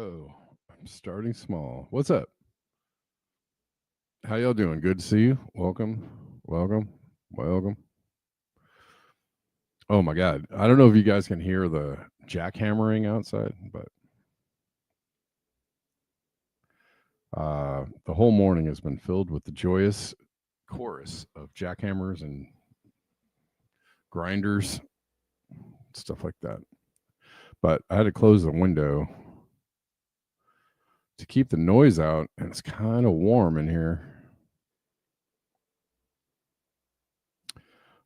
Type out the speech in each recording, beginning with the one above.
Oh, I'm starting small. What's up? How y'all doing? Good to see you. Welcome. Welcome. Welcome. Oh my God. I don't know if you guys can hear the jackhammering outside, but the whole morning has been filled with the joyous chorus of jackhammers and grinders, stuff like that. But I had to close the window to keep the noise out, and it's kind of warm in here.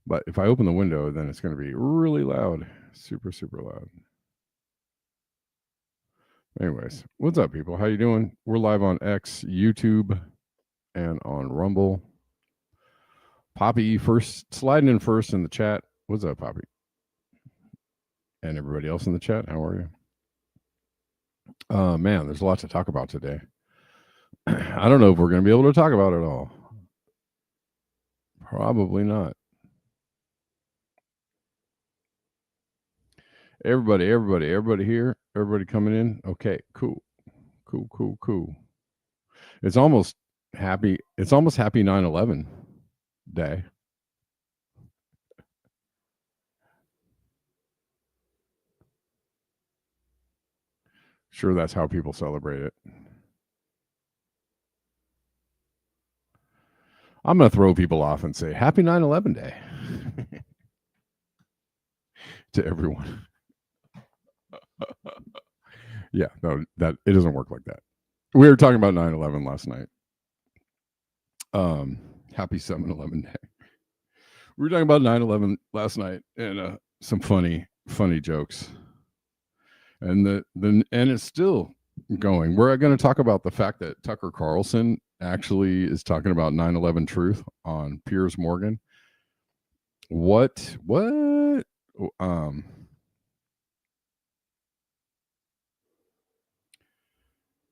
But if I open the window, then it's going to be really loud, super, super loud. Anyways, what's up, people? How you doing? We're live on X, YouTube, and on Rumble. Poppy first, sliding in first in the chat. What's up, Poppy? And everybody else in the chat, how are you? Man, there's a lot to talk about today. I don't know if we're going to be able to talk about it all. Probably not. Everybody here. Everybody coming in. Okay, cool. It's almost happy 9/11 day. Sure, that's how people celebrate it. I'm going to throw people off and say happy 9/11 day to everyone. Yeah, no, that it doesn't work like that. We were talking about 9/11 last night. Happy 7/11 day. We were talking about 9/11 last night, and some funny jokes, and and it's still going. We're going to talk about the fact that Tucker Carlson actually is talking about 9/11 truth on Piers Morgan. What?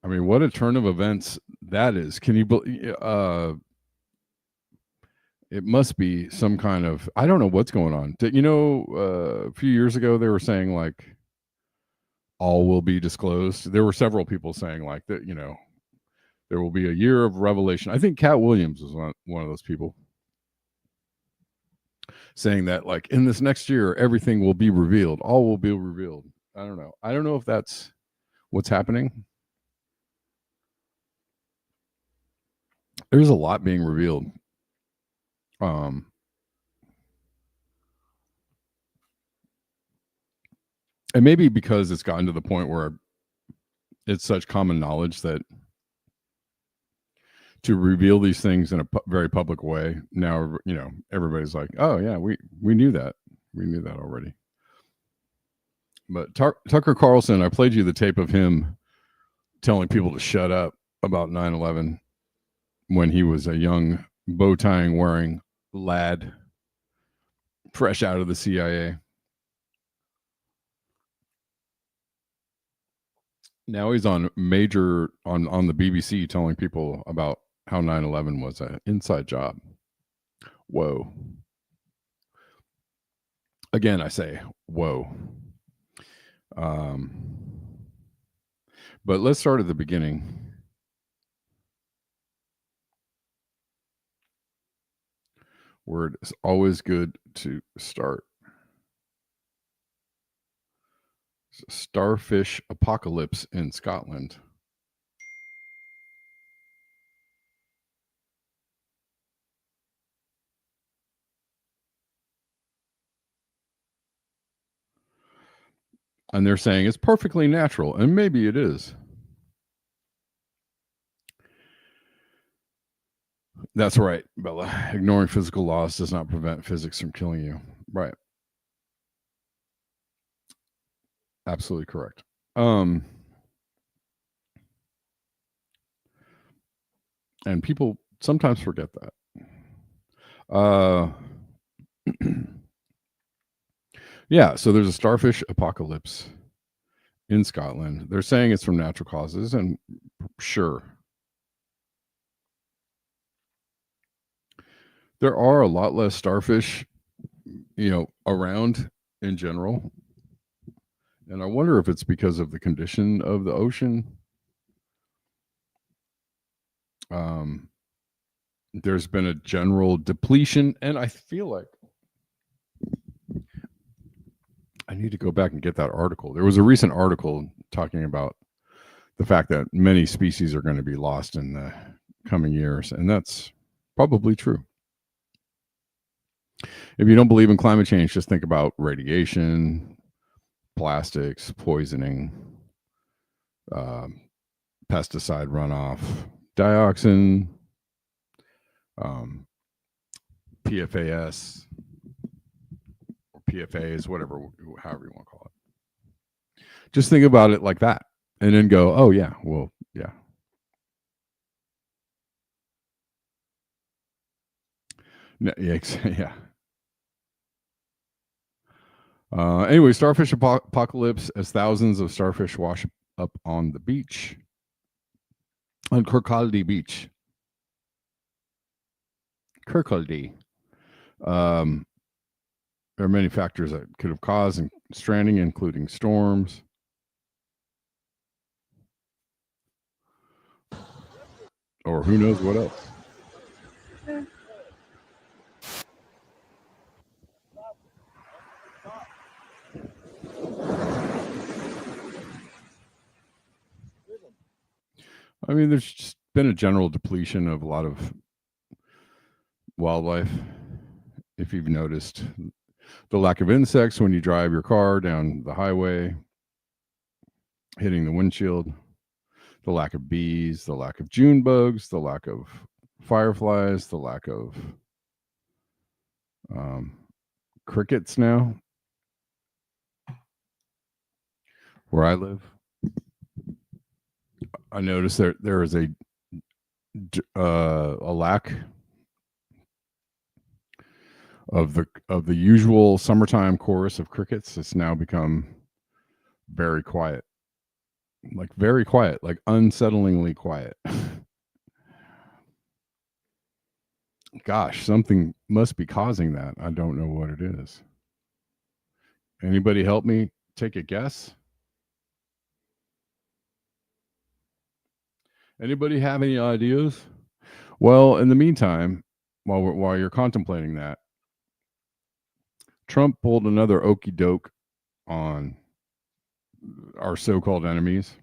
I mean, what a turn of events that is. Can you believe? It must be some kind of, I don't know what's going on. A few years ago they were saying like all will be disclosed. There were several people saying like that, there will be a year of revelation. I think Cat Williams was one of those people. saying that like in this next year everything will be revealed, all will be revealed. I don't know if that's what's happening. There's a lot being revealed. And maybe because it's gotten to the point where it's such common knowledge that to reveal these things in a very public way, now everybody's like, oh yeah, we knew that, already. But Tucker Carlson, I played you the tape of him telling people to shut up about 9/11 when he was a young bow tying wearing lad fresh out of the CIA. Now he's on on the BBC telling people about how 9/11 was an inside job. Whoa. Again, I say whoa. But let's start at the beginning. Where it's always good to start. Starfish apocalypse in Scotland. And they're saying it's perfectly natural, and maybe it is. That's right, Bella. Ignoring physical laws does not prevent physics from killing you. Right. Absolutely correct. And people sometimes forget that. Yeah, so there's a starfish apocalypse in Scotland. They're saying it's from natural causes, and sure. There are a lot less starfish, around in general. And I wonder if it's because of the condition of the ocean. There's been a general depletion, and I feel like I need to go back and get that article. There was a recent article talking about the fact that many species are going to be lost in the coming years, and that's probably true. If you don't believe in climate change, just think about radiation, plastics, poisoning, pesticide runoff, dioxin, PFAS, or PFAs, whatever, however you want to call it. Just think about it like that, and then go, oh yeah, well, yeah. Yeah. Anyway, starfish apocalypse as thousands of starfish wash up on the beach, on Kirkcaldy Beach. Kirkcaldy. There are many factors that could have caused stranding, including storms. Or who knows what else. I mean, there's just been a general depletion of a lot of wildlife. If you've noticed, the lack of insects when you drive your car down the highway, hitting the windshield, the lack of bees, the lack of June bugs, the lack of fireflies, the lack of crickets now where I live. I noticed there is a lack of the usual summertime chorus of crickets. It's now become very quiet, like unsettlingly quiet. Gosh, something must be causing that. I don't know what it is. Anybody help me take a guess? Anybody have any ideas? Well, in the meantime, while you're contemplating that, Trump pulled another okey doke on our so-called enemies.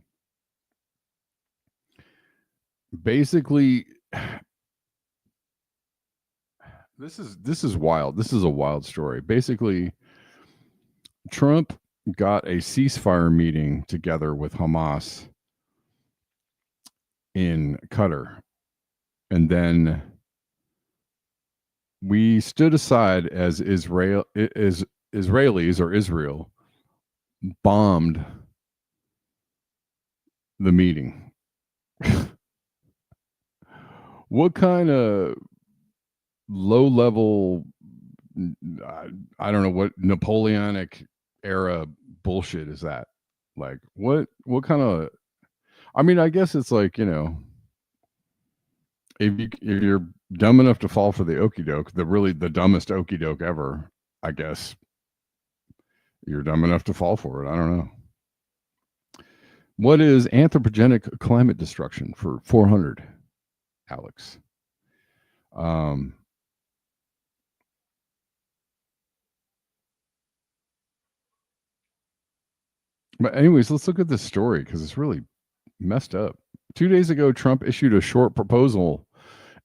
Basically, this is wild. This is a wild story. Basically, Trump got a ceasefire meeting together with Hamas in Qatar, and then we stood aside as Israelis or Israel bombed the meeting. What kind of low-level, I don't know, what Napoleonic era bullshit is that? Like, what kind of, I mean, I guess it's like, if you're dumb enough to fall for the okey doke, the dumbest okey doke ever, I guess you're dumb enough to fall for it. I don't know. What is anthropogenic climate destruction for 400, Alex? But anyways, let's look at this story because it's really messed up. 2 days ago, Trump issued a short proposal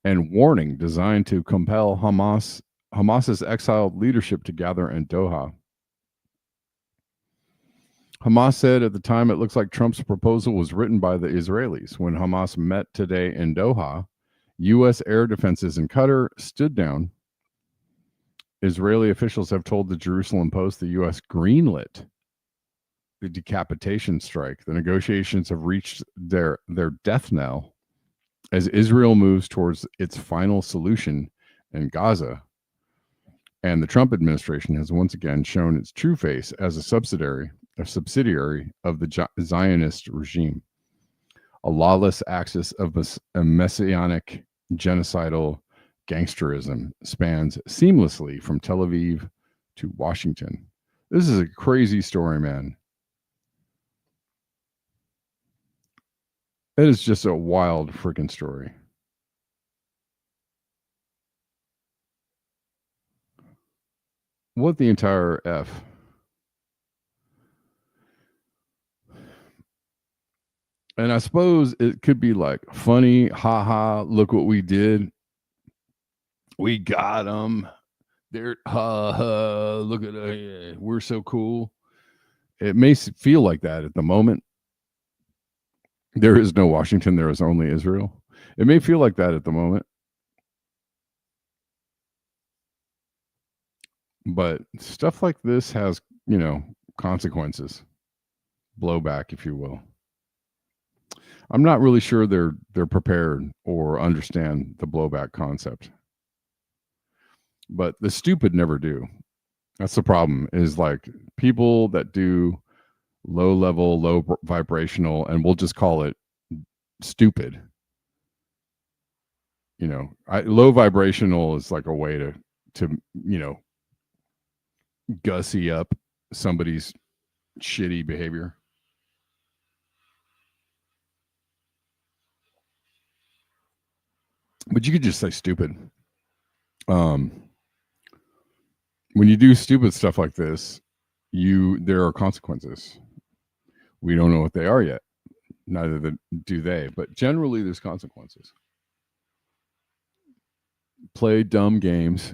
and warning designed to compel Hamas's exiled leadership to gather in Doha. Hamas said at the time it looks like Trump's proposal was written by the Israelis. When Hamas met today in Doha, U.S. air defenses in Qatar stood down. Israeli officials have told the Jerusalem Post the U.S. greenlit the decapitation strike. The negotiations have reached their death knell as Israel moves towards its final solution in Gaza. And the Trump administration has once again shown its true face as a subsidiary of the Zionist regime, a lawless axis of a messianic genocidal gangsterism spans seamlessly from Tel Aviv to Washington. This is a crazy story, man. It is just a wild freaking story. What the entire F? And I suppose it could be like funny, haha, look what we did. We got them. They're, ha, look at it. We're so cool. It may feel like that at the moment. There is no Washington. There is only Israel. It may feel like that at the moment. But stuff like this has, consequences, blowback, if you will. I'm not really sure they're prepared or understand the blowback concept. But the stupid never do. That's the problem, is like people that do low level, low vibrational, and we'll just call it stupid. Low vibrational is like a way to gussy up somebody's shitty behavior. But you could just say stupid. When you do stupid stuff like this, there are consequences. We don't know what they are yet. Neither do they. But generally, there's consequences. Play dumb games,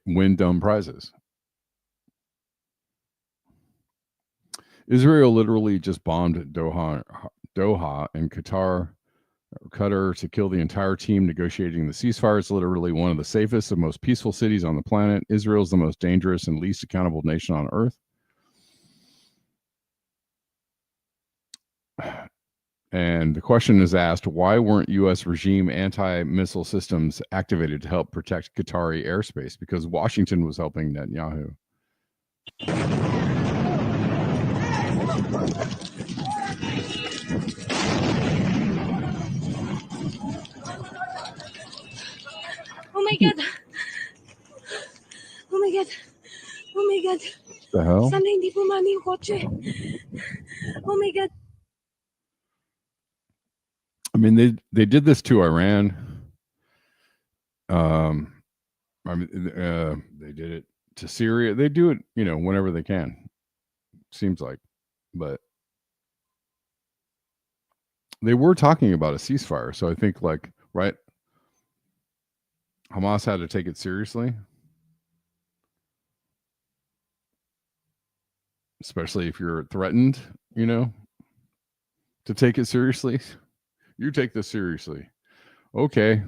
win dumb prizes. Israel literally just bombed Doha and Qatar to kill the entire team negotiating the ceasefire. It's literally one of the safest and most peaceful cities on the planet. Israel is the most dangerous and least accountable nation on earth. And the question is asked, why weren't U.S. regime anti-missile systems activated to help protect Qatari airspace? Because Washington was helping Netanyahu. Oh my God. Oh my God. Oh my God. The hell? Sana hindi pumani yung kotse. Oh my God. I mean, they did this to Iran. They did it to Syria. They do it, whenever they can. Seems like, but they were talking about a ceasefire. So I think, like, right, Hamas had to take it seriously, especially if you're threatened, to take it seriously. You take this seriously. Okay.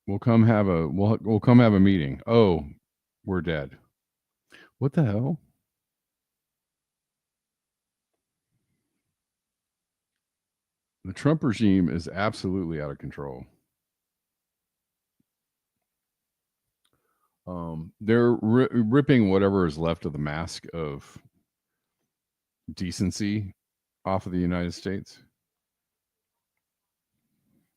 We'll come have a meeting. Oh, we're dead. What the hell? The Trump regime is absolutely out of control. They're ripping whatever is left of the mask of decency off of the United States.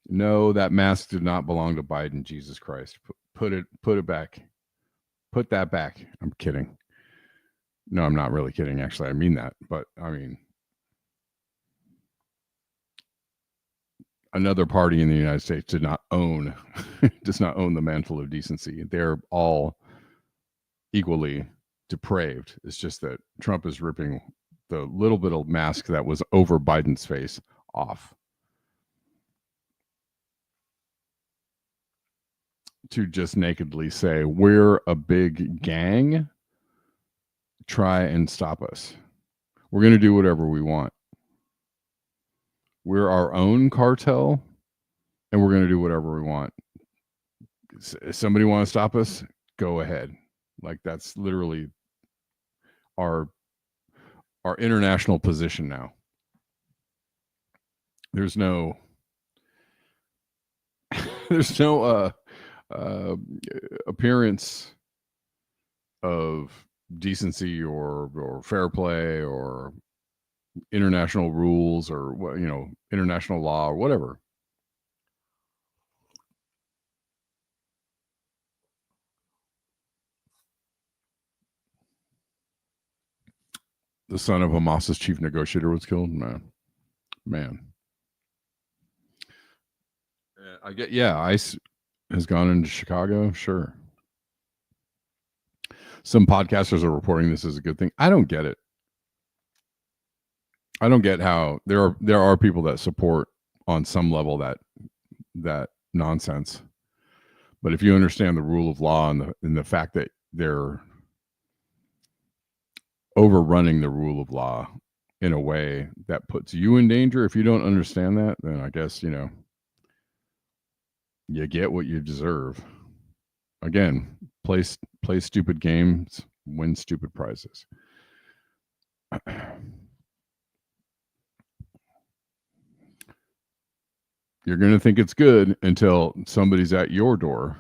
No, that mask did not belong to Biden. Jesus Christ, put it back. Put that back. I'm kidding. No, I'm not really kidding. Actually, I mean that. But I mean, another party in the United States does not own the mantle of decency. They're all equally depraved. It's just that Trump is ripping the little bit of mask that was over Biden's face off to just nakedly say, we're a big gang. Try and stop us. We're going to do whatever we want. We're our own cartel, and we're going to do whatever we want. If somebody want to stop us, go ahead. Like, that's literally our international position now. There's no appearance of decency or fair play or international rules or international law or whatever. The son of Hamas's chief negotiator was killed. Man. I get, ICE has gone into Chicago. Sure. Some podcasters are reporting this as a good thing. I don't get it. I don't get how there are people that support on some level that nonsense. But if you understand the rule of law and the fact that they're overrunning the rule of law in a way that puts you in danger, if you don't understand that, then I guess, you get what you deserve. Again, play stupid games, win stupid prizes. You're going to think it's good until somebody's at your door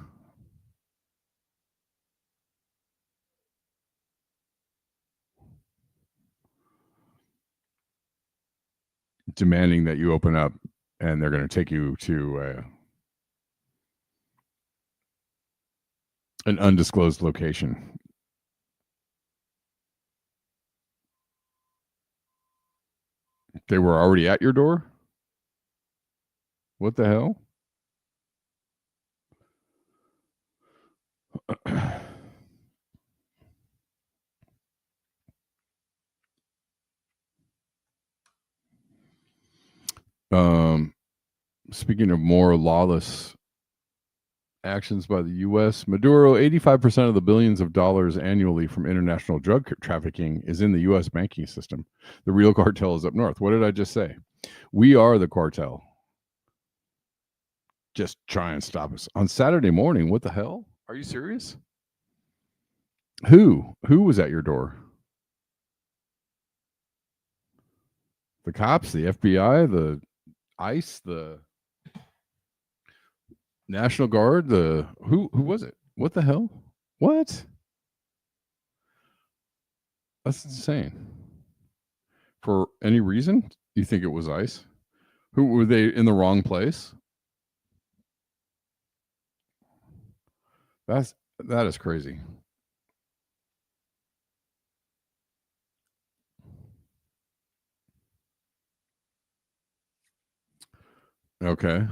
demanding that you open up, and they're going to take you to an undisclosed location. They were already at your door? What the hell? Speaking of more lawless actions by the U.S., Maduro, 85% of the billions of dollars annually from international drug trafficking is in the U.S. banking system. The real cartel is up north. What did I just say? We are the cartel. Just try and stop us. On Saturday morning, what the hell? Are you serious? Who was at your door? The cops, the FBI, the ICE, the National Guard, the who was it? What the hell? What? That's insane. For any reason? You think it was ICE? Who were they in the wrong place? That is crazy. Okay. .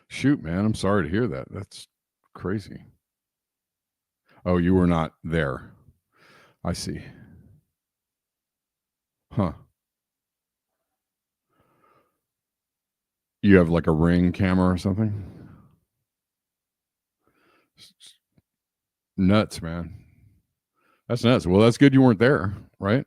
Shoot, man, I'm sorry to hear that. That's crazy. Oh, you were not there. I see. Huh. You have like a Ring camera or something? Nuts, man. That's nuts. Well, that's good you weren't there, right?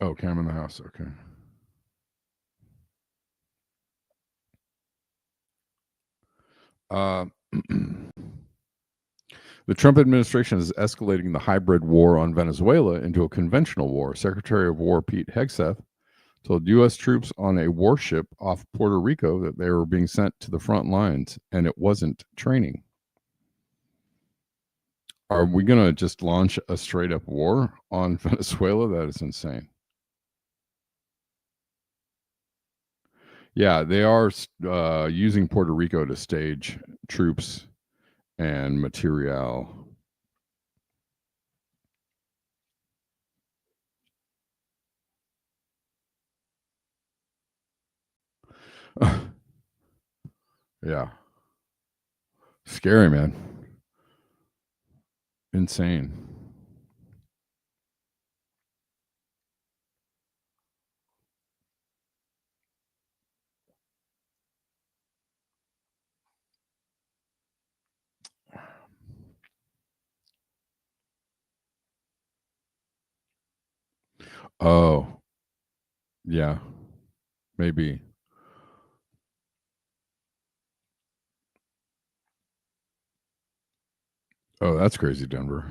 Oh, camera in the house. Okay. Uh, the Trump administration is escalating the hybrid war on Venezuela into a conventional war. Secretary of War Pete Hegseth told U.S. troops on a warship off Puerto Rico that they were being sent to the front lines, and it wasn't training. Are we going to just launch a straight up war on Venezuela? That is insane. Yeah, they are using Puerto Rico to stage troops and material. Yeah. Scary, man. Insane. Oh, yeah, maybe. Oh, that's crazy, Denver.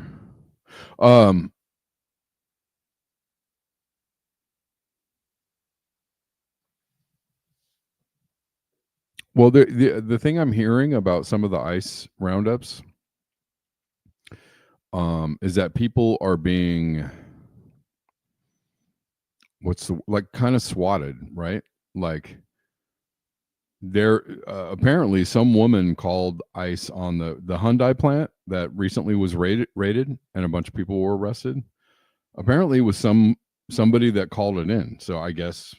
Um, well, the thing I'm hearing about some of the ICE roundups, is that people are being what's the like kind of swatted, right? Like there, apparently, some woman called ICE on the Hyundai plant that recently was raided, and a bunch of people were arrested. Apparently, it was somebody that called it in. So I guess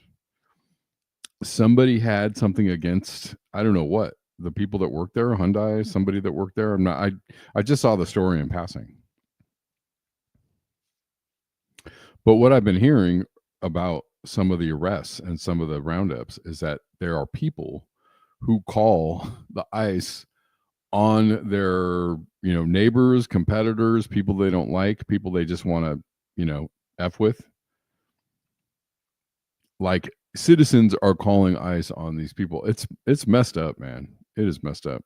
somebody had something against I don't know what the people that work there, Hyundai, somebody that worked there. I'm not. I just saw the story in passing. But what I've been hearing about some of the arrests and some of the roundups is that there are people who call the ICE on their neighbors, competitors, people they don't like, people they just want to f with. Like citizens are calling ICE on these people. It's messed up, man. It is messed up.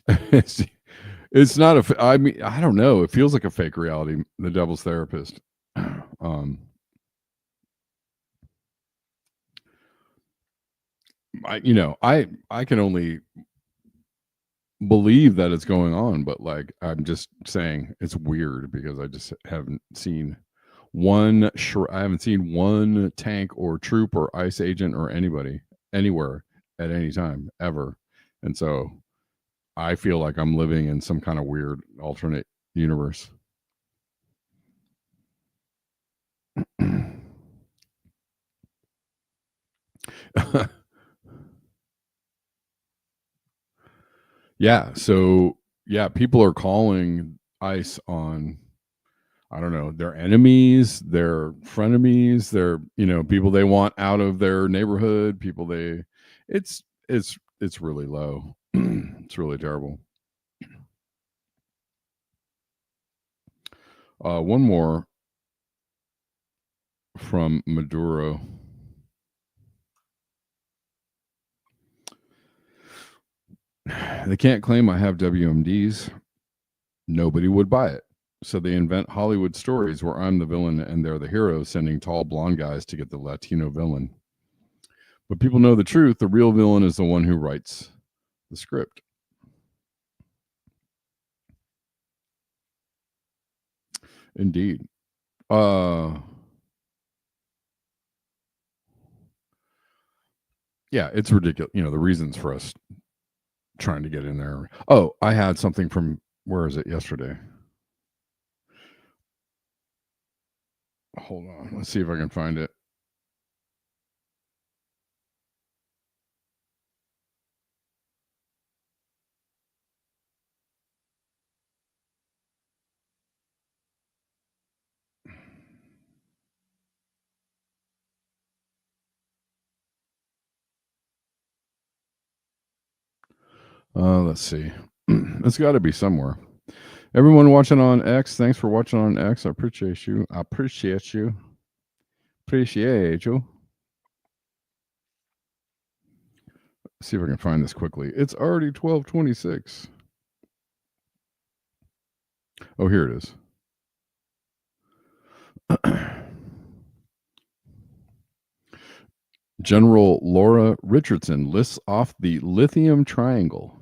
it's, it's not a. I mean, I don't know. It feels like a fake reality. The Devil's Therapist. Um, I can only believe that it's going on, but like I'm just saying it's weird because I just haven't seen I haven't seen one tank or troop or ICE agent or anybody anywhere at any time ever. And so I feel like I'm living in some kind of weird alternate universe. Yeah. So yeah, people are calling ICE on I don't know, their enemies, their frenemies, their people they want out of their neighborhood, people they it's really low. It's really terrible. One more from Maduro. They can't claim I have WMDs. Nobody would buy it. So they invent Hollywood stories where I'm the villain and they're the hero, sending tall blonde guys to get the Latino villain. But people know the truth. The real villain is the one who writes the script. Indeed. Uh Yeah, it's ridiculous. You know, the reasons for us trying to get in there. Oh, I had something from, where is it, yesterday? Hold on. Let's see if I can find it. Let's see. It's got to be somewhere. Everyone watching on X, thanks for watching on X. I appreciate you. I appreciate you. Appreciate you. See if I can find this quickly. It's already 12:26. Oh, here it is. General Laura Richardson lists off the lithium triangle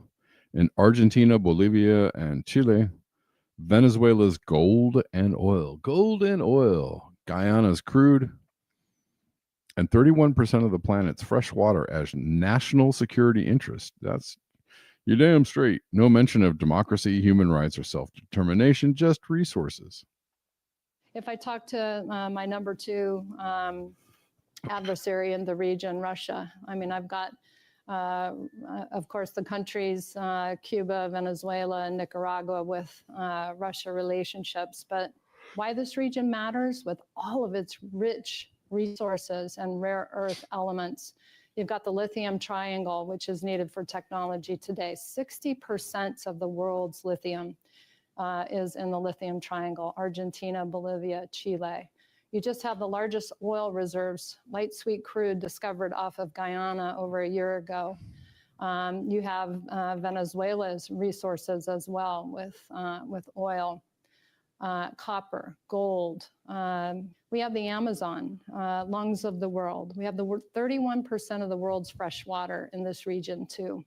in Argentina, Bolivia, and Chile, Venezuela's gold and oil, Guyana's crude, and 31% of the planet's fresh water as national security interest. That's, you're damn straight. No mention of democracy, human rights, or self-determination, just resources. If I talk to my number two adversary in the region, Russia, I mean, I've got, of course, the countries, Cuba, Venezuela, and Nicaragua with Russia relationships. But why this region matters, with all of its rich resources and rare earth elements. You've got the lithium triangle, which is needed for technology today. 60% of the world's lithium is in the lithium triangle: Argentina, Bolivia, Chile. You just have the largest oil reserves, light sweet crude, discovered off of Guyana over a year ago. You have Venezuela's resources as well, with oil, copper, gold. We have the Amazon, lungs of the world. We have the 31% of the world's fresh water in this region too.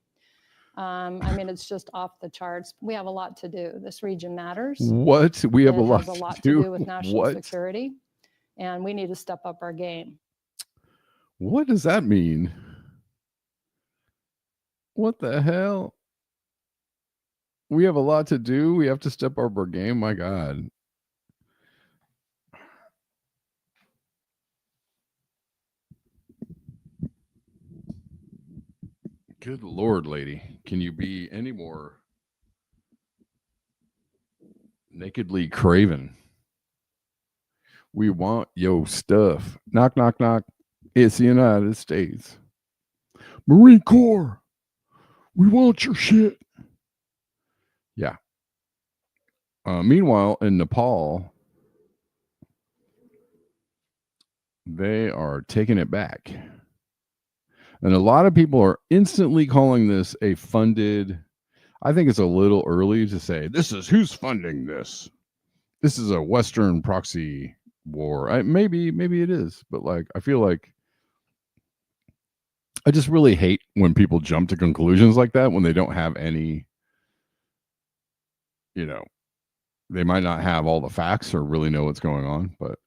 I mean, it's just off the charts. We have a lot to do. This region matters. What? We have It a lot, has a lot to to do. do with national What? security, and we need to step up our game. What does that mean? What the hell? We have a lot to do. We have to step up our game. My God. Good Lord, lady. Can you be any more nakedly craven? We want your stuff. Knock, knock, knock. It's the United States. Marine Corps. We want your shit. Yeah. Meanwhile, in Nepal, they are taking it back. And a lot of people are instantly calling this a funded. I think it's a little early to say this is who's funding this. This is a Western proxy war. Maybe it is, but like I feel like I just really hate when people jump to conclusions like that when they don't have any. You know, they might not have all the facts or really know what's going on, but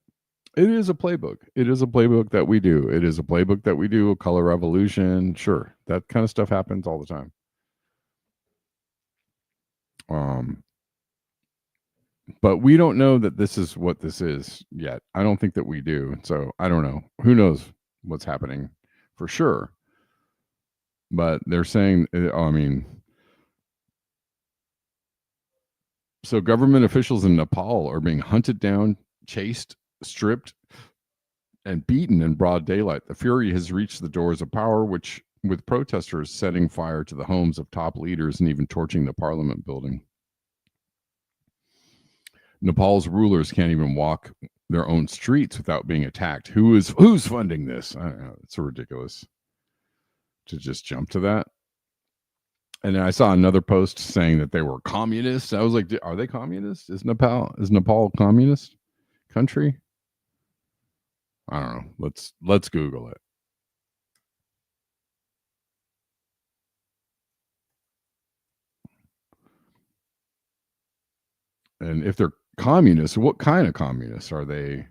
it is a playbook. It is a playbook that we do. It is a playbook that we do. A color revolution, sure, that kind of stuff happens all the time. But we don't know that this is what this is yet. I don't think that we do. So I don't know. Who knows what's happening for sure. But they're saying, I mean, so government officials in Nepal are being hunted down, chased, stripped, and beaten in broad daylight. The fury has reached the doors of power, which with protesters setting fire to the homes of top leaders and even torching the parliament building. Nepal's rulers can't even walk their own streets without being attacked. Who's funding this? I don't know. It's so ridiculous to just jump to that. And then I saw another post saying that they were communists. I was like, are they communists? Is Nepal a communist country? I don't know. Let's Google it. And if they're communists, what kind of communists are they?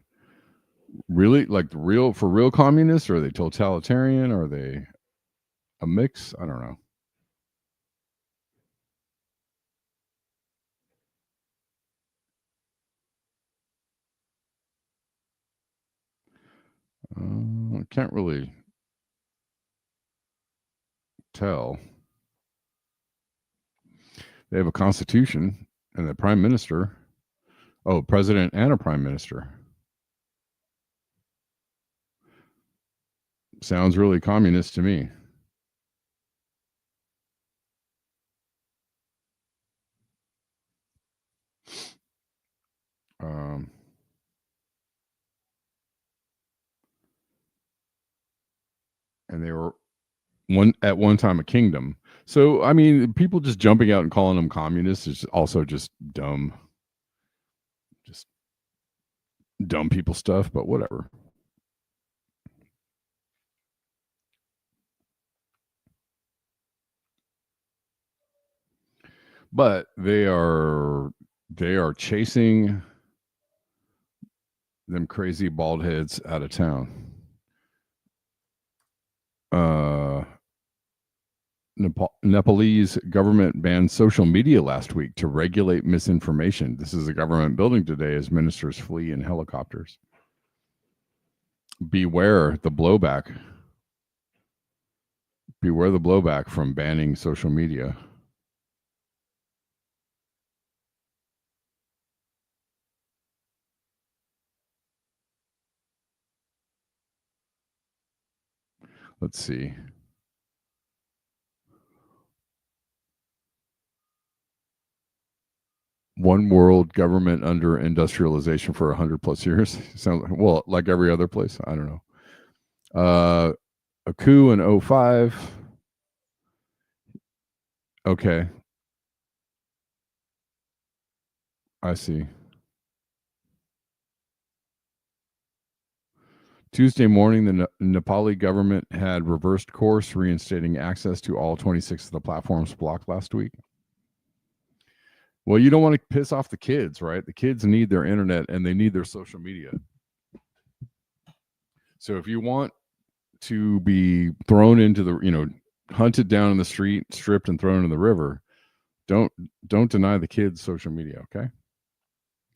Really, like real communists? Or are they totalitarian? Are they a mix. I don't know. I can't really tell. They have a constitution and the prime minister. Oh, president and a prime minister. Sounds really communist to me. And they were at one time a kingdom. So I mean, people just jumping out and calling them communists is also just dumb. Just dumb people stuff, but whatever. But they are chasing them crazy bald heads out of town. Nepalese government banned social media last week to regulate misinformation. This is a government building today as ministers flee in helicopters. Beware the blowback. Beware the blowback from banning social media. Let's see. One world government under industrialization for 100 plus years. Sounds well like every other place. I don't know. A coup in 2005. Okay. I see. Tuesday morning, the Nepali government had reversed course, reinstating access to all 26 of the platforms blocked last week. Well, you don't want to piss off the kids, right? The kids need their internet and they need their social media. So if you want to be thrown into the, hunted down in the street, stripped and thrown in the river, don't deny the kids social media, okay?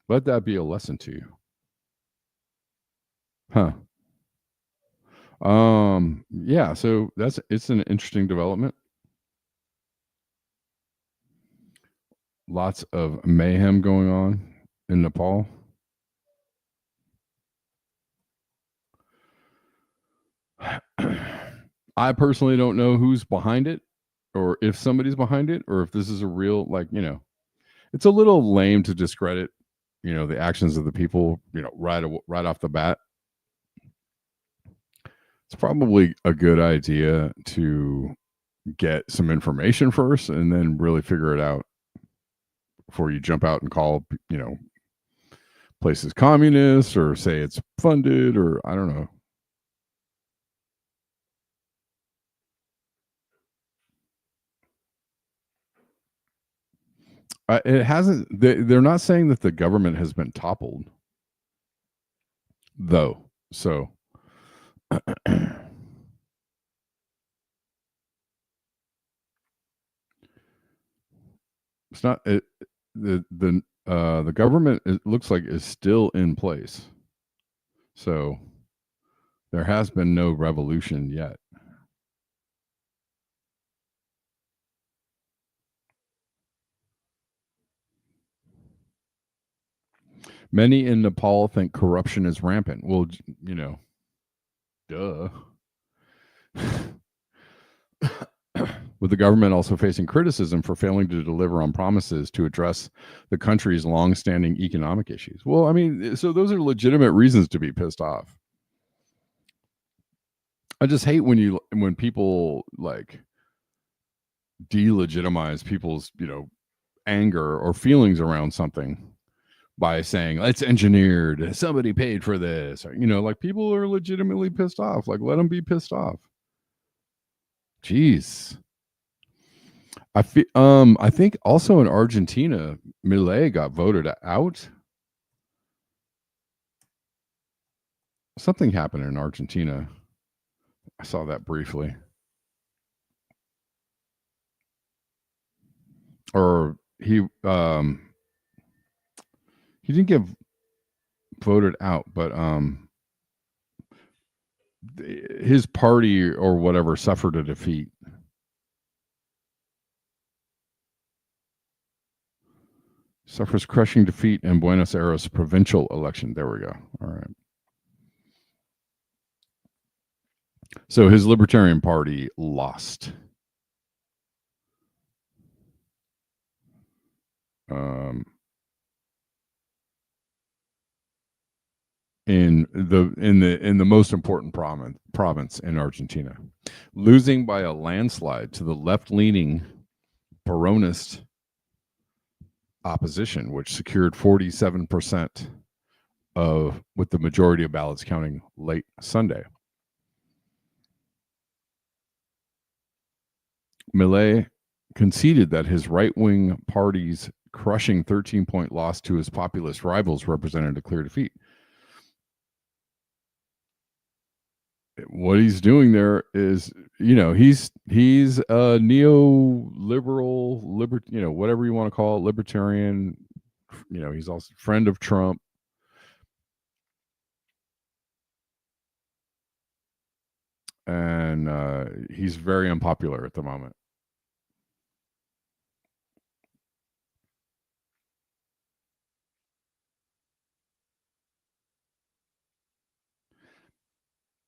Let that be a lesson to you. Huh. Yeah, so it's an interesting development. Lots of mayhem going on in Nepal. I personally don't know who's behind it, or if somebody's behind it, or if this is a real, it's a little lame to discredit, the actions of the people, right off the bat. It's probably a good idea to get some information first and then really figure it out before you jump out and call, places communist or say it's funded, or I don't know. It hasn't. They're not saying that the government has been toppled, though. So it's not. The government, it looks like, is still in place. So there has been no revolution yet. Many in Nepal think corruption is rampant. Well, duh. With the government also facing criticism for failing to deliver on promises to address the country's long-standing economic issues. Well, I mean, so those are legitimate reasons to be pissed off. I just hate when people delegitimize people's, anger or feelings around something by saying it's engineered, somebody paid for this, or, people are legitimately pissed off. Let them be pissed off. Jeez. I think also in Argentina, Milei got voted out. Something happened in Argentina. I saw that briefly. or he didn't get voted out, but his party or whatever suffered a defeat. Suffers crushing defeat in Buenos Aires provincial election. There we go. All right. So his Libertarian Party lost. In the most important province in Argentina, losing by a landslide to the left-leaning Peronist opposition, which secured 47% with the majority of ballots counting late Sunday. Milei conceded that his right-wing party's crushing 13-point loss to his populist rivals represented a clear defeat. What he's doing there is, he's a neoliberal, whatever you want to call it, libertarian. He's also a friend of Trump. And he's very unpopular at the moment.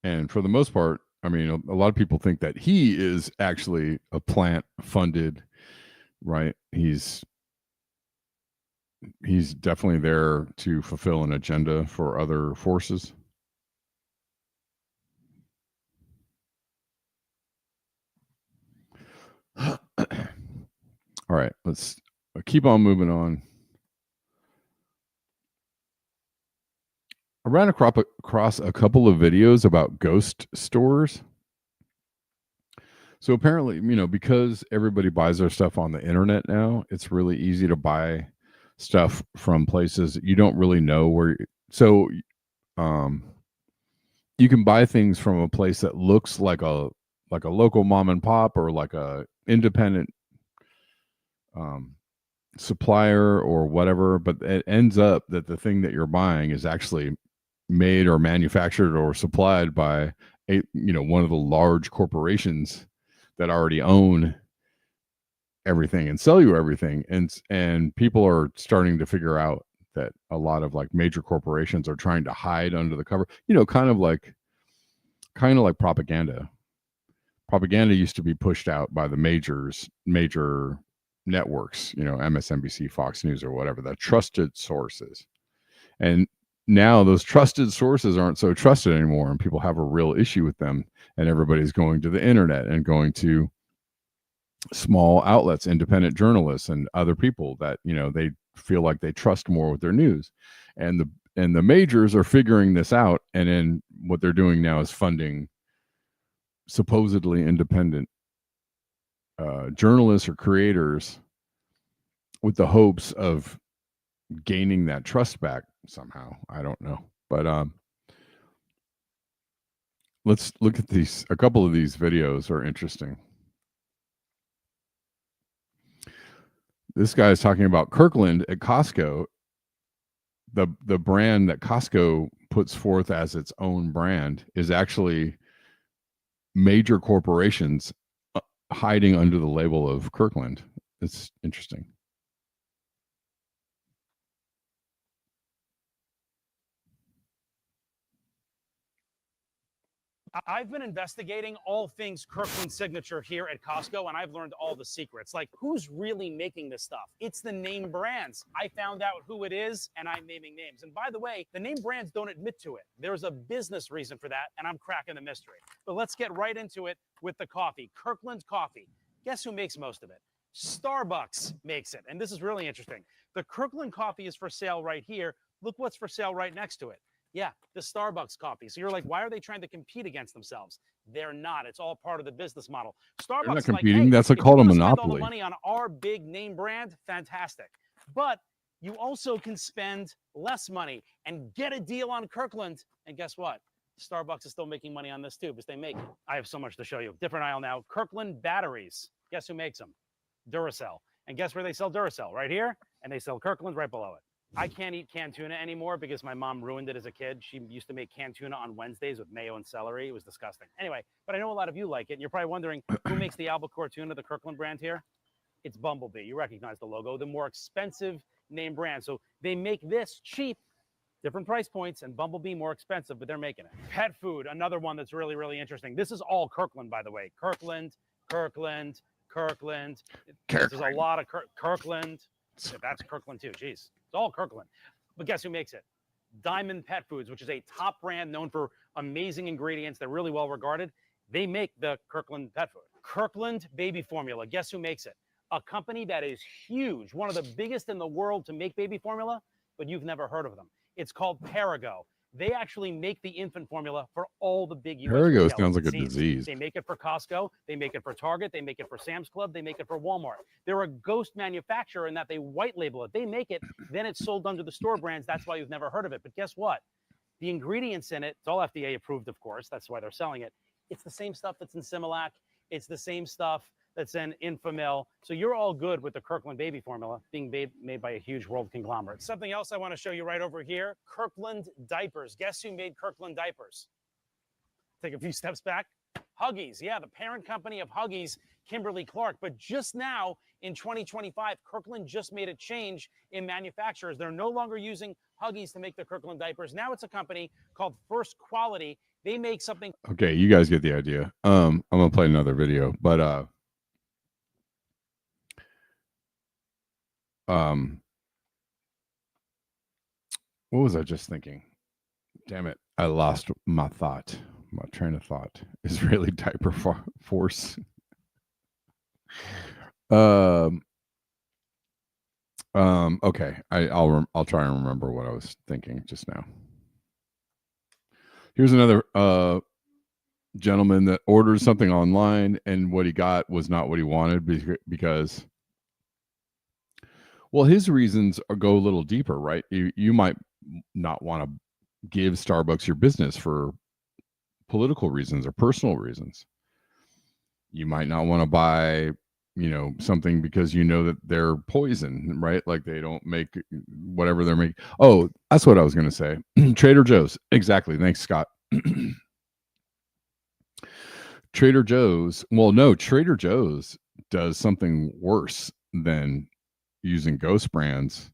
And for the most part, I mean, a lot of people think that he is actually a plant funded, right? He's definitely there to fulfill an agenda for other forces. All right, let's keep on moving on. I ran across a couple of videos about ghost stores. So apparently, because everybody buys their stuff on the internet now, it's really easy to buy stuff from places that you don't really know where. So you can buy things from a place that looks like a local mom and pop or like a independent supplier or whatever, but it ends up that the thing that you're buying is actually made or manufactured or supplied by one of the large corporations that already own everything and sell you everything. And people are starting to figure out that a lot of like major corporations are trying to hide under the cover, kind of like propaganda. Propaganda used to be pushed out by the major networks, MSNBC, Fox News, or whatever, the trusted sources. And now those trusted sources aren't so trusted anymore, and people have a real issue with them. And everybody's going to the internet and going to small outlets, independent journalists, and other people that they feel like they trust more with their news. And the majors are figuring this out, and then what they're doing now is funding supposedly independent journalists or creators with the hopes of gaining that trust back somehow. I don't know, but let's look at these. A couple of these videos are interesting. This guy is talking about Kirkland at Costco. The brand that Costco puts forth as its own brand is actually major corporations hiding under the label of Kirkland. It's interesting. I've been investigating all things Kirkland Signature here at Costco, and I've learned all the secrets. Like, who's really making this stuff? It's the name brands. I found out who it is, and I'm naming names. And by the way, the name brands don't admit to it. There's a business reason for that, and I'm cracking the mystery. But let's get right into it with the coffee. Kirkland Coffee. Guess who makes most of it? Starbucks makes it. And this is really interesting. The Kirkland coffee is for sale right here. Look what's for sale right next to it. Yeah, the Starbucks coffee. So you're like, why are they trying to compete against themselves? They're not. It's all part of the business model. Starbucks They're not is competing. like, hey, that's called a monopoly. Spend all the money on our big name brand, fantastic. But you also can spend less money and get a deal on Kirkland. And guess what? Starbucks is still making money on this too, because they make it. I have so much to show you. Different aisle now. Kirkland batteries. Guess who makes them? Duracell. And guess where they sell Duracell? Right here. And they sell Kirkland's right below it. I can't eat canned tuna anymore because my mom ruined it as a kid. She used to make canned tuna on Wednesdays with mayo and celery. It was disgusting. Anyway, but I know a lot of you like it. And you're probably wondering who makes the albacore tuna, the Kirkland brand here? It's Bumblebee. You recognize the logo, the more expensive name brand. So they make this cheap, different price points, and Bumblebee more expensive, but they're making it. Pet food, another one that's really, really interesting. This is all Kirkland, by the way. Kirkland. There's a lot of Kirkland. Yeah, that's Kirkland too. Jeez, it's all Kirkland. But guess who makes it? Diamond Pet Foods, which is a top brand known for amazing ingredients. They're really well regarded. They make the Kirkland pet food. Kirkland baby formula. Guess who makes it? A company that is huge, one of the biggest in the world to make baby formula, but you've never heard of them. It's called Perrigo. They actually make the infant formula for all the big US Perrigo retailers, sounds like it a seems. disease. They make it for Costco. They make it for Target. They make it for Sam's Club. They make it for Walmart. They're a ghost manufacturer in that they white label it. They make it, then it's sold under the store brands. That's why you've never heard of it. But guess what? The ingredients in it, it's all FDA approved, of course. That's why they're selling it. It's the same stuff that's in Similac. It's the same stuff that's in Infamil. So you're all good with the Kirkland baby formula being made by a huge world conglomerate. Something else I want to show you right over here, Kirkland diapers. Guess who made Kirkland diapers? Take a few steps back. Huggies, yeah, the parent company of Huggies, Kimberly-Clark. But just now in 2025, Kirkland just made a change in manufacturers. They're no longer using Huggies to make the Kirkland diapers. Now it's a company called First Quality. They make something. Okay, you guys get the idea. I'm gonna play another video, but what was I just thinking? Damn it, I lost my thought. My train of thought. Israeli diaper force. Okay, I'll try and remember what I was thinking just now. Here's another gentleman that ordered something online, and what he got was not what he wanted because, well, his reasons go a little deeper, right? You might not want to give Starbucks your business for political reasons or personal reasons. You might not want to buy, something because you know that they're poison, right? Like they don't make whatever they're making. Oh, that's what I was going to say. Trader Joe's. Exactly. Thanks, Scott. Trader Joe's. Well, no, Trader Joe's does something worse than using ghost brands.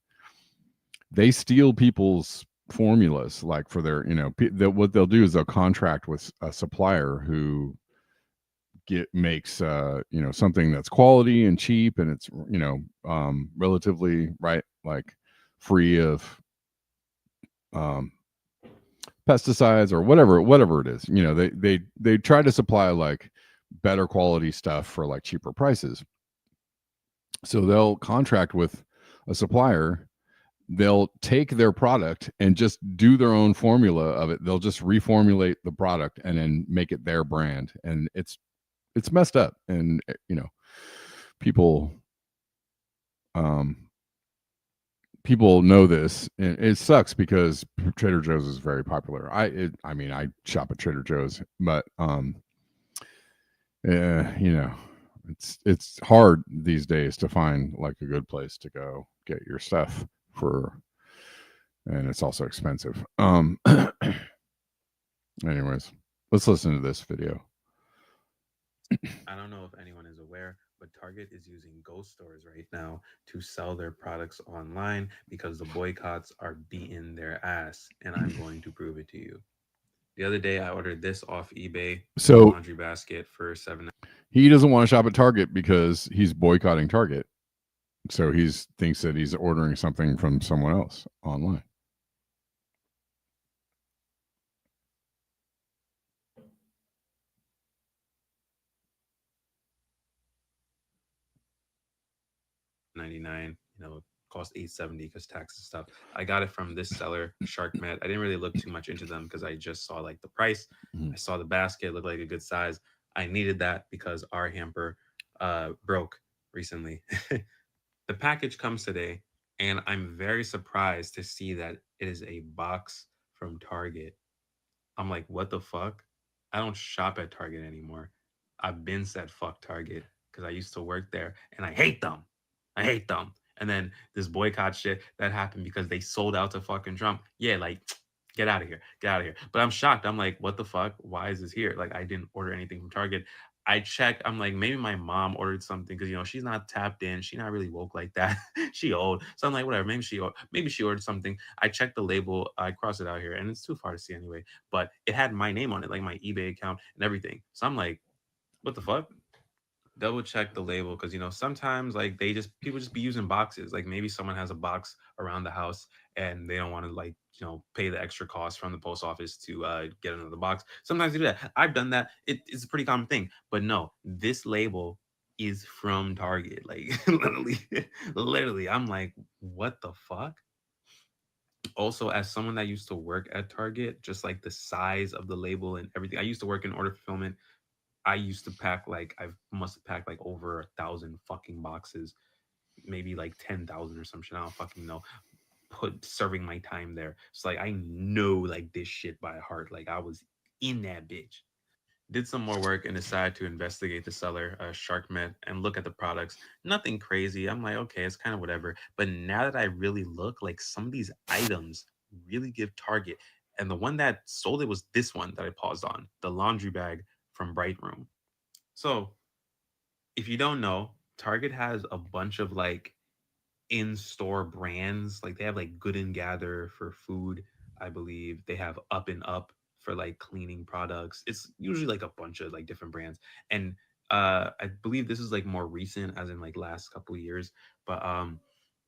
They steal people's formulas, like for their, what they'll do is they'll contract with a supplier who makes something that's quality and cheap, and it's relatively, right, like free of pesticides or whatever it is. They try to supply like better quality stuff for like cheaper prices. So they'll contract with a supplier. They'll take their product and just do their own formula of it. They'll just reformulate the product and then make it their brand. And it's messed up. And, people know this, and it sucks because Trader Joe's is very popular. I shop at Trader Joe's, but, it's hard these days to find like a good place to go get your stuff and it's also expensive. Anyways, let's listen to this video. I don't know if anyone is aware, but Target is using ghost stores right now to sell their products online because the boycotts are beating their ass, and I'm going to prove it to you. The other day, I ordered this off eBay, So laundry basket for $7. He doesn't want to shop at Target because he's boycotting Target. So he thinks that he's ordering something from someone else online. $99, cost $8.70 because tax and stuff. I got it from this seller, SharkMed. I didn't really look too much into them because I just saw like the price. I saw the basket, looked like a good size. I needed that because our hamper broke recently. The package comes today, and I'm very surprised to see that it is a box from Target. I'm like, what the fuck? I don't shop at Target anymore. I've been said fuck Target because I used to work there and I hate them. I hate them. And then this boycott shit that happened because they sold out to fucking Trump. Yeah, like get out of here. Get out of here. But I'm shocked. I'm like, what the fuck? Why is this here? Like I didn't order anything from Target. I checked. I'm like, maybe my mom ordered something because she's not tapped in. She's not really woke like that. She old. So I'm like, whatever. Maybe she ordered something. I checked the label. I crossed it out here, and it's too far to see anyway. But it had my name on it, like my eBay account and everything. So I'm like, what the fuck? Double check the label because sometimes like people just be using boxes. Like maybe someone has a box around the house and they don't want to like pay the extra cost from the post office to get another box. Sometimes they do that. I've done that. It's a pretty common thing. But no, this label is from Target. Like literally, I'm like, what the fuck? Also, as someone that used to work at Target, just like the size of the label and everything, I used to work in order fulfillment. I used to pack like I must have packed like over 1,000 fucking boxes, maybe like 10,000 or some shit. I don't fucking know. Serving my time there. So like I know like this shit by heart. Like I was in that bitch. Did some more work and decided to investigate the seller, SharkMed, and look at the products. Nothing crazy. I'm like, okay, it's kind of whatever. But now that I really look, like some of these items really give Target. And the one that sold it was this one that I paused on, the laundry bag from Bright Room. So if you don't know, Target has a bunch of like in-store brands. Like they have like Good and Gather for food, I believe. They have Up and Up for like cleaning products. It's usually like a bunch of like different brands. And I believe this is like more recent, as in like last couple of years. But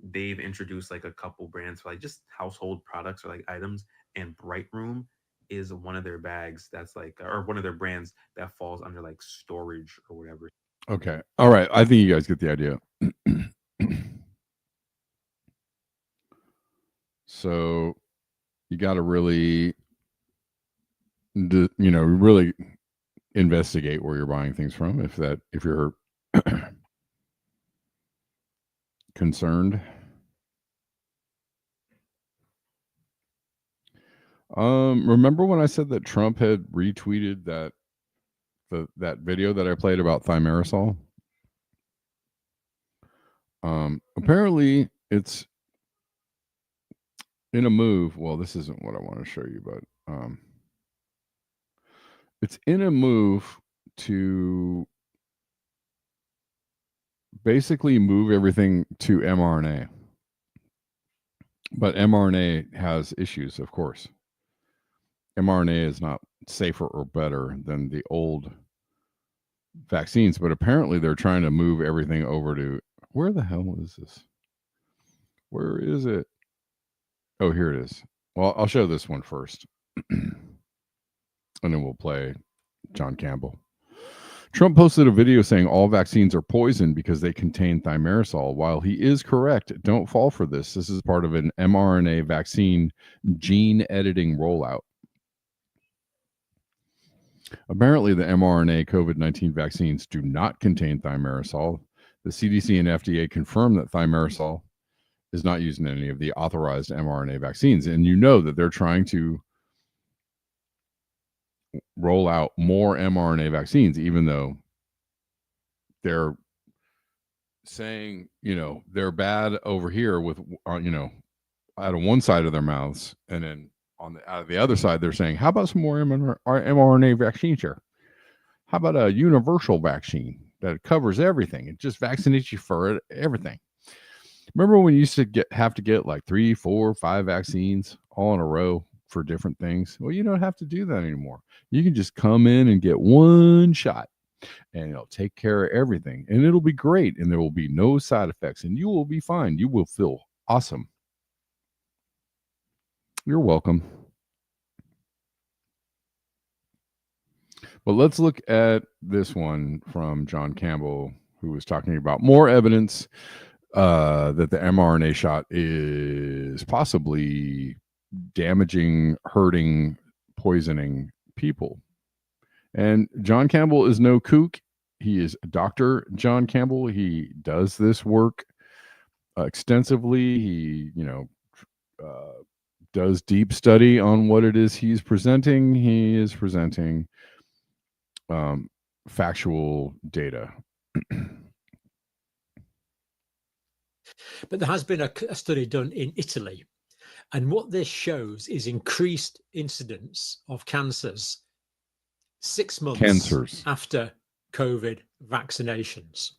they've introduced like a couple brands for like just household products or like items. And Bright Room is one of their bags that's like, or one of their brands that falls under like storage or whatever. Okay. All right. I think you guys get the idea. So you got to really, really investigate where you're buying things from. If you're concerned. Remember when I said that Trump had retweeted that video that I played about thimerosal? Apparently it's in a move. Well, this isn't what I want to show you, but it's in a move to basically move everything to mRNA. But mRNA has issues, of course. mRNA is not safer or better than the old vaccines, but apparently they're trying to move everything over to, where the hell is this? Where is it? Oh, here it is. Well, I'll show this one first. And then we'll play John Campbell. Trump posted a video saying all vaccines are poison because they contain thimerosal. While he is correct, don't fall for this. This is part of an mRNA vaccine gene editing rollout. Apparently, the mRNA COVID-19 vaccines do not contain thimerosal. The CDC and FDA confirmed that thimerosal is not used in any of the authorized mRNA vaccines. And you know that they're trying to roll out more mRNA vaccines, even though they're saying, they're bad over here with, out of one side of their mouths. And then out of the other side, they're saying, how about some more mRNA vaccines here? How about a universal vaccine that covers everything? It just vaccinates you for everything. Remember when you used to have to get like 3, 4, 5 vaccines all in a row for different things? Well, you don't have to do that anymore. You can just come in and get one shot and it'll take care of everything and it'll be great and there will be no side effects and you will be fine. You will feel awesome. You're welcome. But let's look at this one from John Campbell, who was talking about more evidence that the mRNA shot is possibly damaging, hurting, poisoning people. And John Campbell is no kook. He is Dr. John Campbell. He does this work extensively. He, does deep study on what it is he's presenting. He is presenting factual data. But there has been a study done in Italy. And what this shows is increased incidence of cancers 6 months Cancers. after COVID vaccinations.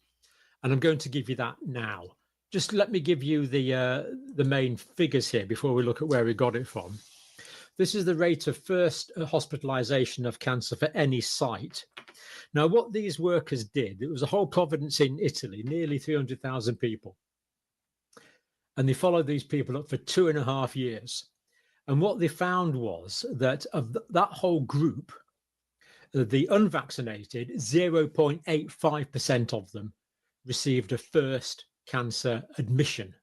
And I'm going to give you that now. Just let me give you the main figures here before we look at where we got it from. This is the rate of first hospitalization of cancer for any site. Now, what these workers did, it was a whole province in Italy, nearly 300,000 people. And they followed these people up for 2.5 years. And what they found was that of that whole group, the unvaccinated, 0.85% of them received a first cancer admission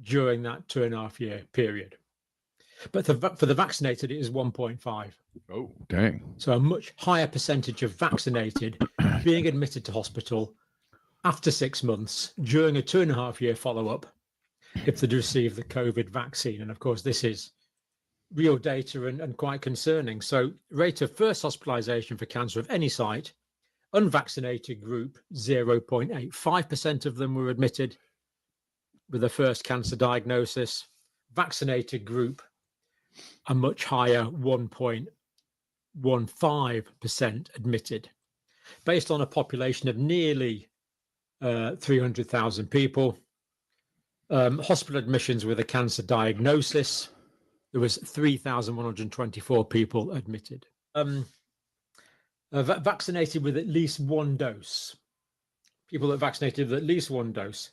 during that 2.5-year period. But for the vaccinated, it is 1.5. Oh, dang. So a much higher percentage of vaccinated being admitted to hospital after 6 months during a 2.5-year follow-up if they'd received the COVID vaccine. And of course, this is real data and quite concerning. So rate of first hospitalization for cancer of any site, unvaccinated group, 0.85% of them were admitted with a first cancer diagnosis. Vaccinated group, a much higher 1.15% admitted, based on a population of nearly 300,000 people. Hospital admissions with a cancer diagnosis, there was 3,124 people admitted. Vaccinated with at least one dose, people that vaccinated with at least one dose,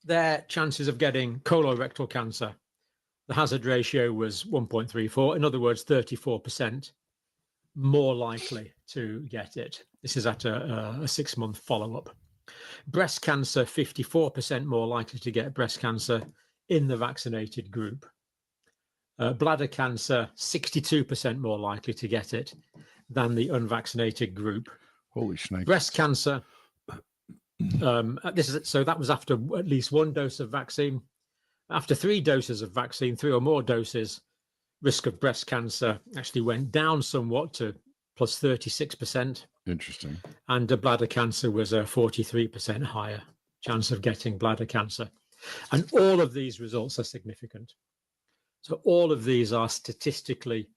their chances of getting colorectal cancer, the hazard ratio was 1.34. In other words, 34% more likely to get it. This is at a 6-month follow-up. Breast cancer, 54% more likely to get breast cancer in the vaccinated group. Bladder cancer, 62% more likely to get it than the unvaccinated group. Holy shnikes. Breast cancer, so that was after at least one dose of vaccine. After 3 doses of vaccine, 3 or more doses, risk of breast cancer actually went down somewhat to plus 36%. Interesting. And bladder cancer was a 43% higher chance of getting bladder cancer. And all of these results are significant. So all of these are statistically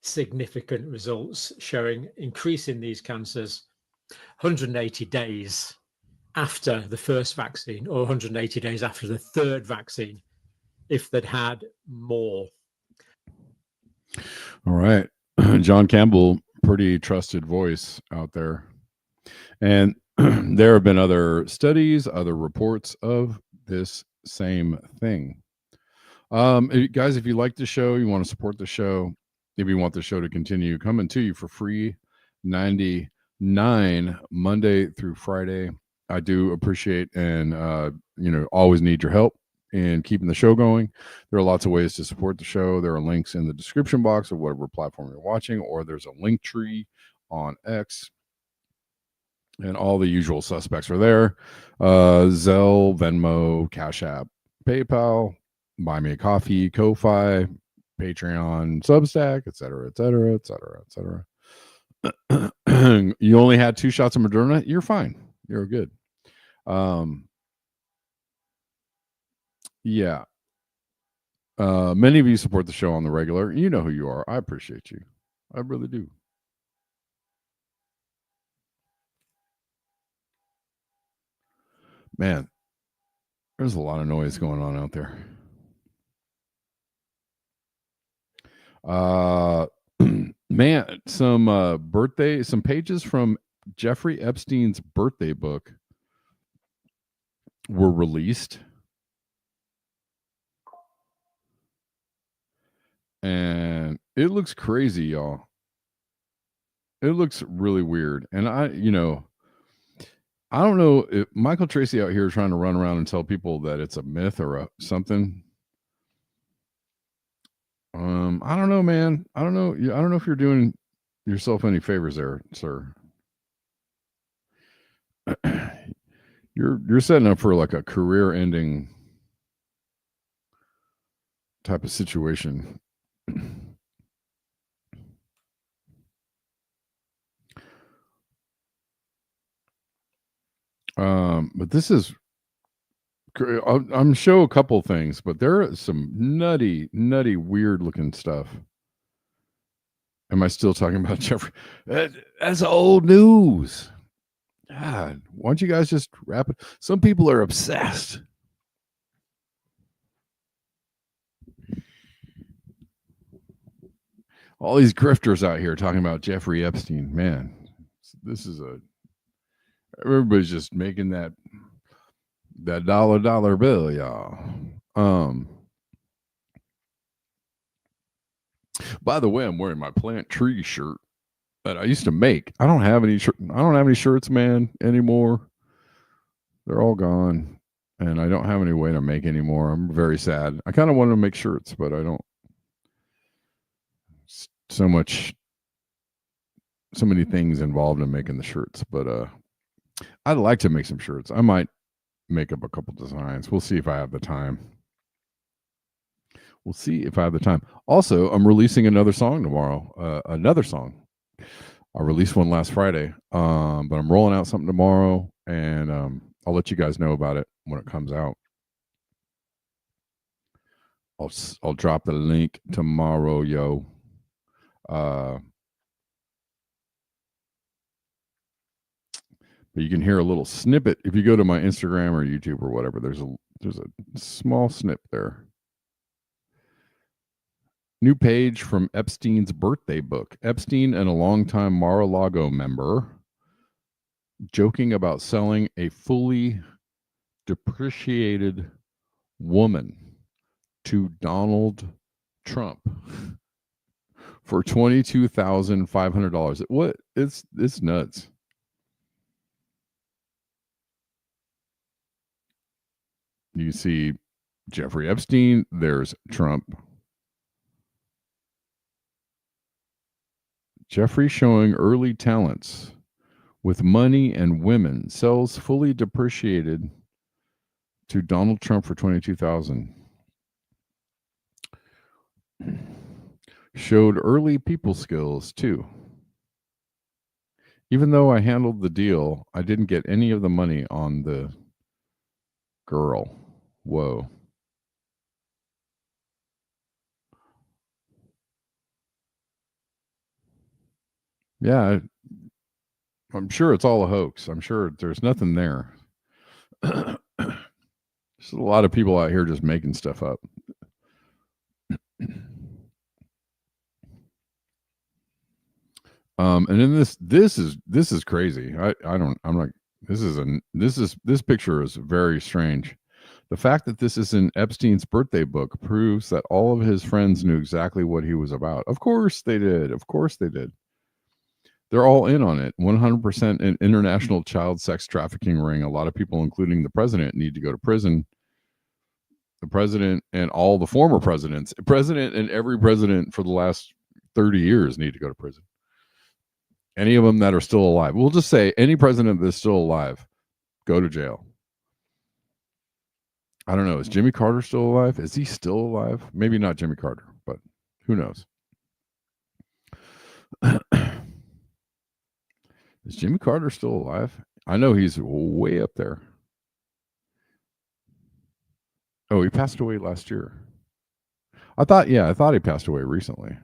significant results showing increase in these cancers 180 days after the first vaccine or 180 days after the third vaccine, if they'd had more. All right. John Campbell, pretty trusted voice out there. And there have been other studies, other reports of this same thing. Guys, if you like the show, you want to support the show, if you want the show to continue coming to you for free, 99 Monday through Friday, I do appreciate and always need your help in keeping the show going. There are lots of ways to support the show. There are links in the description box of whatever platform you're watching, or there's a link tree on X, and all the usual suspects are there. Zelle, Venmo, CashApp, PayPal, Buy Me a Coffee, Ko-Fi, Patreon, Substack, etc., etc., etc., etc. You only had 2 shots of Moderna, you're fine. You're good. Yeah. Many of you support the show on the regular. You know who you are. I appreciate you. I really do. Man, there's a lot of noise going on out there. Man, some pages from Jeffrey Epstein's birthday book were released. And it looks crazy, y'all. It looks really weird. And I don't know if Michael Tracy out here trying to run around and tell people that it's a myth or something. I don't know, man. I don't know. I don't know if you're doing yourself any favors there, sir. You're setting up for like a career-ending type of situation. But this is I'm show a couple things, but there is some nutty, weird looking stuff. Am I still talking about Jeffrey? That's old news. God, why don't you guys just wrap it? Some people are obsessed. All these grifters out here talking about Jeffrey Epstein. Man, this is everybody's just making that dollar bill, y'all. By the way, I'm wearing my plant tree shirt that I used to make. I don't have any shirts, man, anymore. They're all gone, and I don't have any way to make anymore. I'm very sad. I kind of want to make shirts, but I don't. So many things involved in making the shirts, but I'd like to make some shirts. I might make up a couple designs. We'll see if I have the time. Also, I'm releasing another song tomorrow. Another song. I released one last Friday, but I'm rolling out something tomorrow, and I'll let you guys know about it when it comes out. I'll drop the link tomorrow, yo. But you can hear a little snippet if you go to my Instagram or YouTube or whatever. There's a small snip there. New page from Epstein's birthday book. Epstein and a longtime Mar-a-Lago member joking about selling a fully depreciated woman to Donald Trump for $22,500. What? It's nuts. You see Jeffrey Epstein, there's Trump. Jeffrey showing early talents with money and women, sells fully depreciated to Donald Trump for $22,000. Showed early people skills too. Even though I handled the deal, I didn't get any of the money on the girl. Whoa. Yeah, I'm sure it's all a hoax. I'm sure there's nothing there. There's a lot of people out here just making stuff up. And then this is crazy. This picture is very strange. The fact that this is in Epstein's birthday book proves that all of his friends knew exactly what he was about. Of course they did. They're all in on it. 100% an international child sex trafficking ring. A lot of people, including the president, need to go to prison. The president and all the former presidents, president and every president for the last 30 years need to go to prison. Any of them that are still alive. We'll just say any president that's still alive, go to jail. I don't know. Is Jimmy Carter still alive? Is he still alive? Maybe not Jimmy Carter, but who knows? Is Jimmy Carter still alive? I know he's way up there. Oh, he passed away last year. I thought he passed away recently.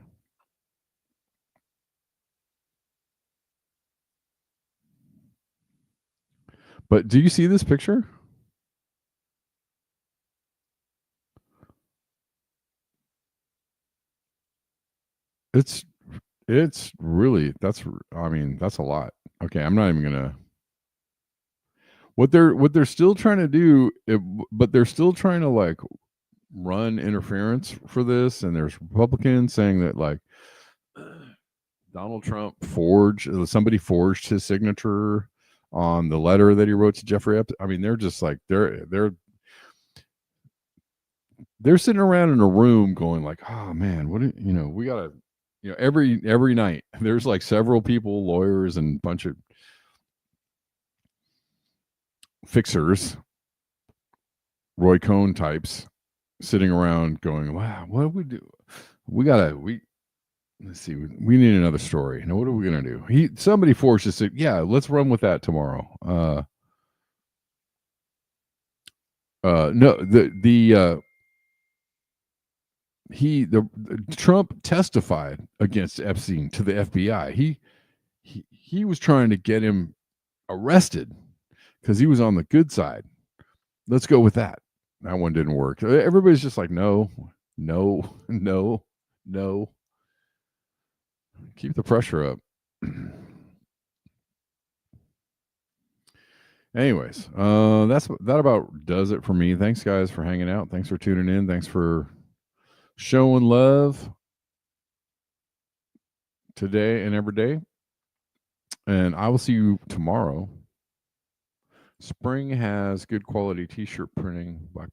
But do you see this picture? It's really, that's a lot. Okay, I'm not even gonna. What they're still trying to do, but they're still trying to like run interference for this, and there's Republicans saying that like Donald Trump somebody forged his signature on the letter that he wrote to Jeffrey Epstein. I mean, they're just like they're sitting around in a room going like, oh man, we gotta, every night there's like several people, lawyers and a bunch of fixers, Roy Cohn types, sitting around going, wow, what do we do? Let's see, we need another story. Now, what are we gonna do? Somebody forced us to, yeah, let's run with that tomorrow. No, the Trump testified against Epstein to the FBI. He was trying to get him arrested because he was on the good side. Let's go with that. That one didn't work. Everybody's just like, no. Keep the pressure up. Anyways, that about does it for me. Thanks, guys, for hanging out. Thanks for tuning in. Thanks for showing love today and every day. And I will see you tomorrow. Spring has good quality t-shirt printing by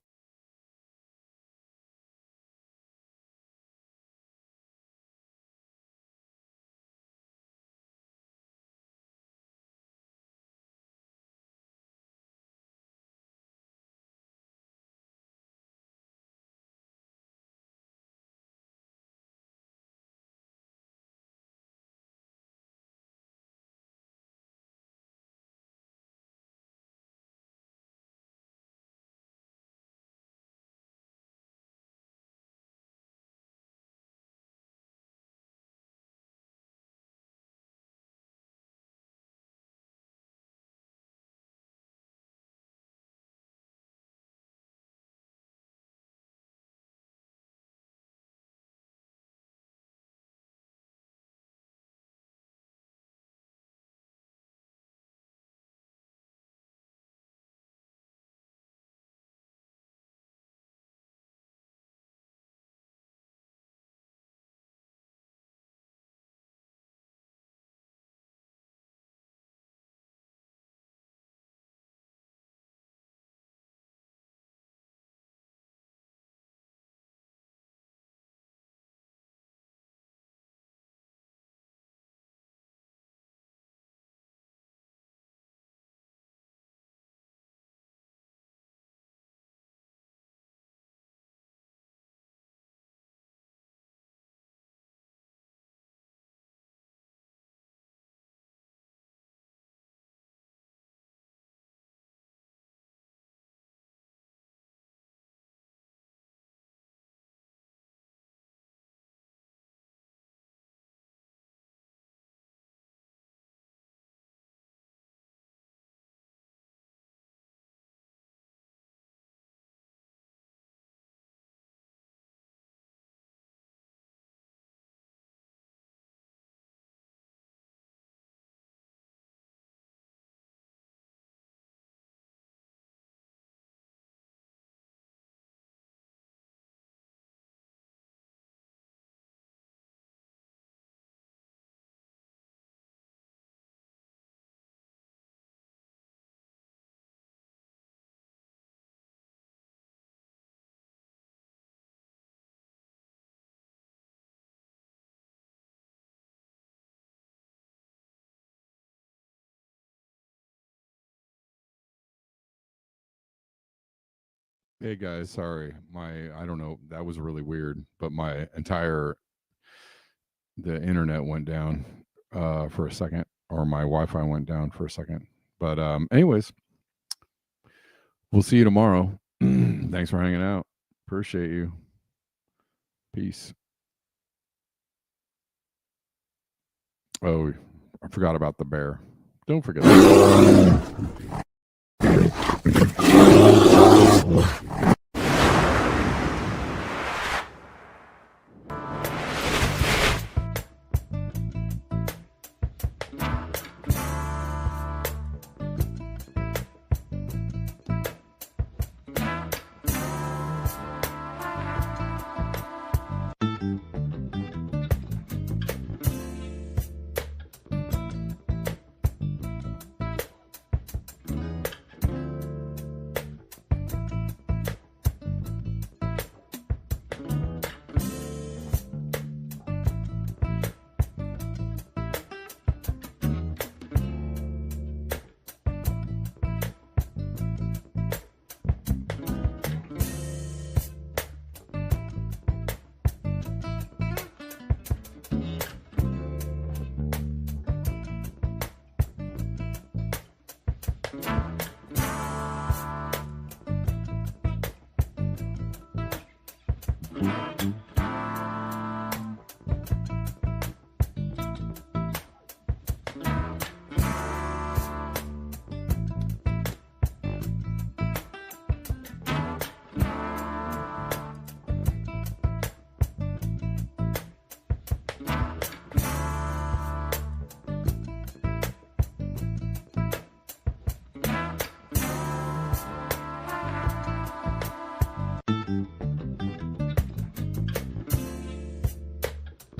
Hey guys, sorry. I don't know, that was really weird, but the internet went down for a second, or my Wi-Fi went down for a second. But anyways, we'll see you tomorrow. Thanks for hanging out. Appreciate you. Peace. Oh, I forgot about the bear. Don't forget that.